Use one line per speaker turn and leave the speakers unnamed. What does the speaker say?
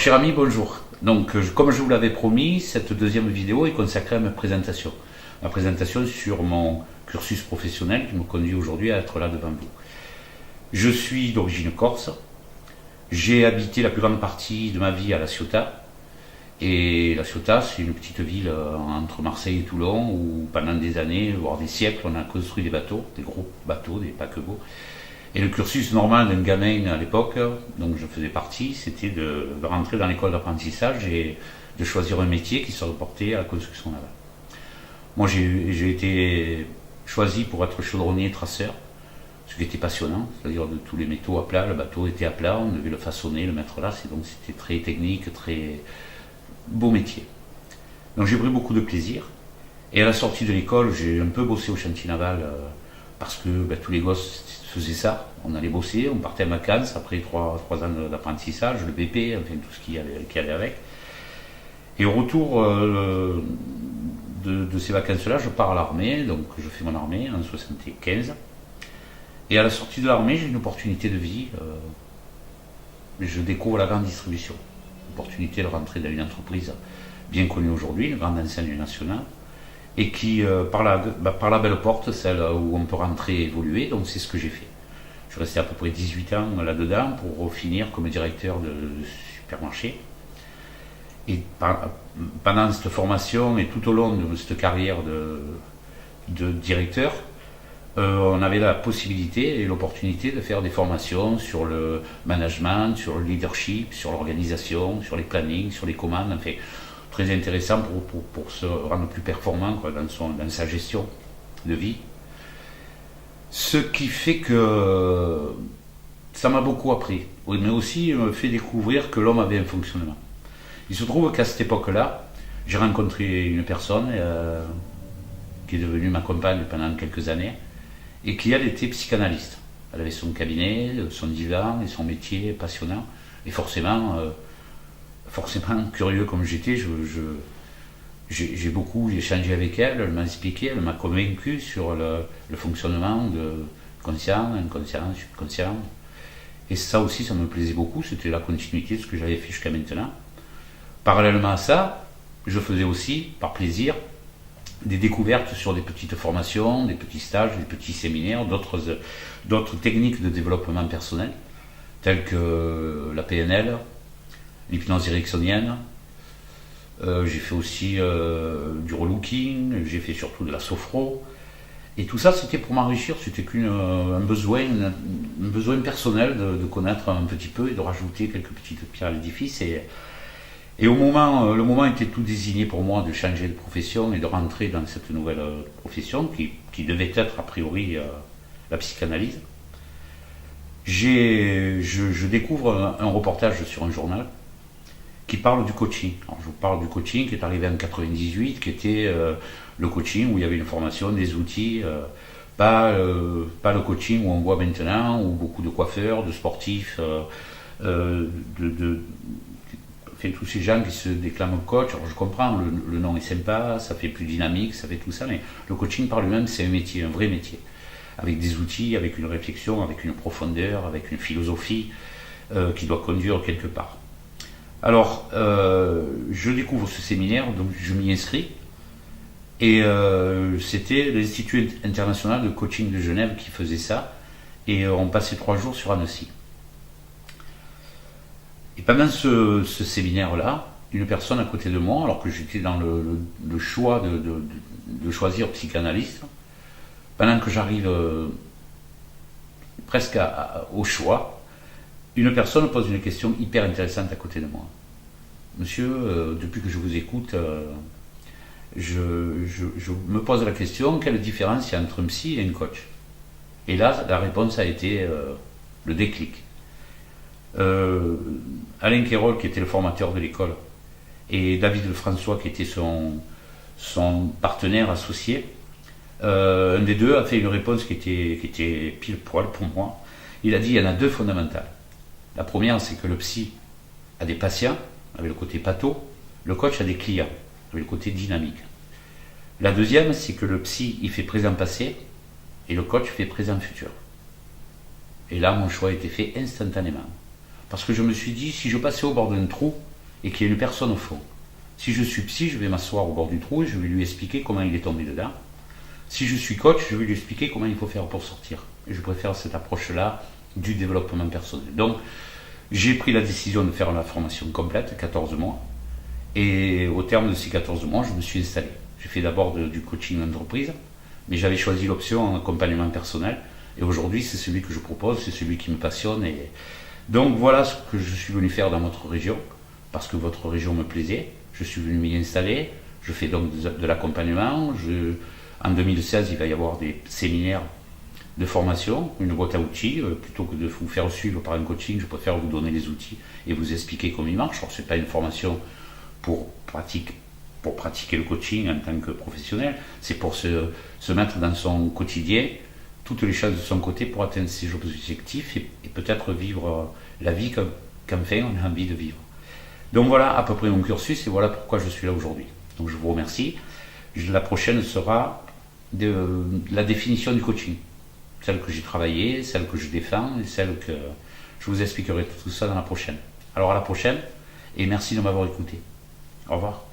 cher ami, bonjour. Donc, comme je vous l'avais promis, cette deuxième vidéo est consacrée à ma présentation. Ma présentation sur mon cursus professionnel qui me conduit aujourd'hui à être là devant vous. Je suis d'origine corse. J'ai habité la plus grande partie de ma vie à La Ciotat. Et La Ciotat, c'est une petite ville entre Marseille et Toulon où pendant des années, voire des siècles, on a construit des bateaux, des gros bateaux, des paquebots. Et le cursus normal d'un gamin à l'époque, dont je faisais partie, c'était de rentrer dans l'école d'apprentissage et de choisir un métier qui se reportait à la construction navale. Moi, j'ai été choisi pour être chaudronnier traceur, ce qui était passionnant, c'est-à-dire de tous les métaux à plat, le bateau était à plat, on devait le façonner, le mettre là, donc c'était très technique, très beau métier. Donc j'ai pris beaucoup de plaisir. Et à la sortie de l'école, j'ai un peu bossé au chantier naval parce que tous les gosses faisaient ça. On allait bosser, on partait en vacances après 3 ans d'apprentissage, le BP, enfin tout ce qui allait avec. Et au retour de ces vacances-là, je pars à l'armée, donc je fais mon armée en 1975. Et à la sortie de l'armée, j'ai une opportunité de vie. Je découvre la grande distribution. L'opportunité de rentrer dans une entreprise bien connue aujourd'hui, une grande enseigne nationale, et qui, par la belle porte, celle où on peut rentrer et évoluer, donc c'est ce que j'ai fait. Je suis resté à peu près 18 ans là-dedans pour finir comme directeur de supermarché. Et pendant cette formation et tout au long de cette carrière de directeur, on avait la possibilité et l'opportunité de faire des formations sur le management, sur le leadership, sur l'organisation, sur les plannings, sur les commandes, enfin, très intéressant pour se rendre plus performant dans sa gestion de vie. Ce qui fait que ça m'a beaucoup appris, mais aussi me fait découvrir que l'homme avait un fonctionnement. Il se trouve qu'à cette époque-là, j'ai rencontré une personne qui est devenue ma compagne pendant quelques années et qui, elle, était psychanalyste. Elle avait son cabinet, son divan et son métier passionnant. Et forcément curieux comme j'étais, j'ai beaucoup échangé avec elle, elle m'a expliqué, elle m'a convaincu sur le fonctionnement de conscient, inconscient, subconscient. Et ça aussi, ça me plaisait beaucoup, c'était la continuité de ce que j'avais fait jusqu'à maintenant. Parallèlement à ça, je faisais aussi, par plaisir, des découvertes sur des petites formations, des petits stages, des petits séminaires, d'autres techniques de développement personnel, telles que la PNL, l'hypnose ericksonienne. J'ai fait aussi du relooking, j'ai fait surtout de la sophro. Et tout ça, c'était pour m'enrichir, c'était un besoin personnel de connaître un petit peu et de rajouter quelques petites pierres à l'édifice. Et le moment était tout désigné pour moi de changer de profession et de rentrer dans cette nouvelle profession qui devait être a priori la psychanalyse. Je découvre un reportage sur un journal qui parle du coaching. Alors, je vous parle du coaching qui est arrivé en 98, qui était le coaching où il y avait une formation, des outils, pas le coaching où on voit maintenant, où beaucoup de coiffeurs, de sportifs, tous ces gens qui se déclament coach. Alors je comprends, le nom est sympa, ça fait plus dynamique, ça fait tout ça, mais le coaching par lui-même, c'est un métier, un vrai métier, avec des outils, avec une réflexion, avec une profondeur, avec une philosophie qui doit conduire quelque part. Alors, je découvre ce séminaire, donc je m'y inscris, et c'était l'Institut international de coaching de Genève qui faisait ça, et on passait 3 jours sur Annecy. Et pendant ce séminaire-là, une personne à côté de moi, alors que j'étais dans le choix de choisir psychanalyste, pendant que j'arrive presque au choix, une personne pose une question hyper intéressante à côté de moi. Monsieur, depuis que je vous écoute, je me pose la question, quelle différence il y a entre un psy et un coach? Et là, la réponse a été le déclic. Alain Quérol, qui était le formateur de l'école, et David Lefrançois, qui était son partenaire associé, un des deux a fait une réponse qui était pile poil pour moi. Il a dit il y en a 2 fondamentales. La première, c'est que le psy a des patients, avec le côté patho, le coach a des clients, avec le côté dynamique. La deuxième, c'est que le psy, il fait présent-passé, et le coach fait présent-futur. Et là, mon choix a été fait instantanément. Parce que je me suis dit, si je passais au bord d'un trou, et qu'il y ait une personne au fond. Si je suis psy, je vais m'asseoir au bord du trou et je vais lui expliquer comment il est tombé dedans. Si je suis coach, je vais lui expliquer comment il faut faire pour sortir. Et je préfère cette approche-là du développement personnel. Donc, j'ai pris la décision de faire la formation complète, 14 mois. Et au terme de ces 14 mois, je me suis installé. J'ai fait d'abord du coaching d'entreprise, mais j'avais choisi l'option en accompagnement personnel. Et aujourd'hui, c'est celui que je propose, c'est celui qui me passionne. Et donc voilà ce que je suis venu faire dans votre région, parce que votre région me plaisait. Je suis venu m'y installer. Je fais donc de l'accompagnement. En 2016, il va y avoir des séminaires de formation, une boîte à outils. Plutôt que de vous faire suivre par un coaching, je préfère vous donner les outils et vous expliquer comment ils marchent. Alors, ce n'est pas une formation pour pratiquer le coaching en tant que professionnel, c'est pour se mettre dans son quotidien toutes les choses de son côté pour atteindre ses objectifs et peut-être vivre la vie qu'enfin on a envie de vivre. Donc voilà à peu près mon cursus et voilà pourquoi je suis là aujourd'hui. Donc je vous remercie. La prochaine sera la définition du coaching, celle que j'ai travaillée, celle que je défends et celle que je vous expliquerai tout ça dans la prochaine. Alors à la prochaine et merci de m'avoir écouté. Au revoir.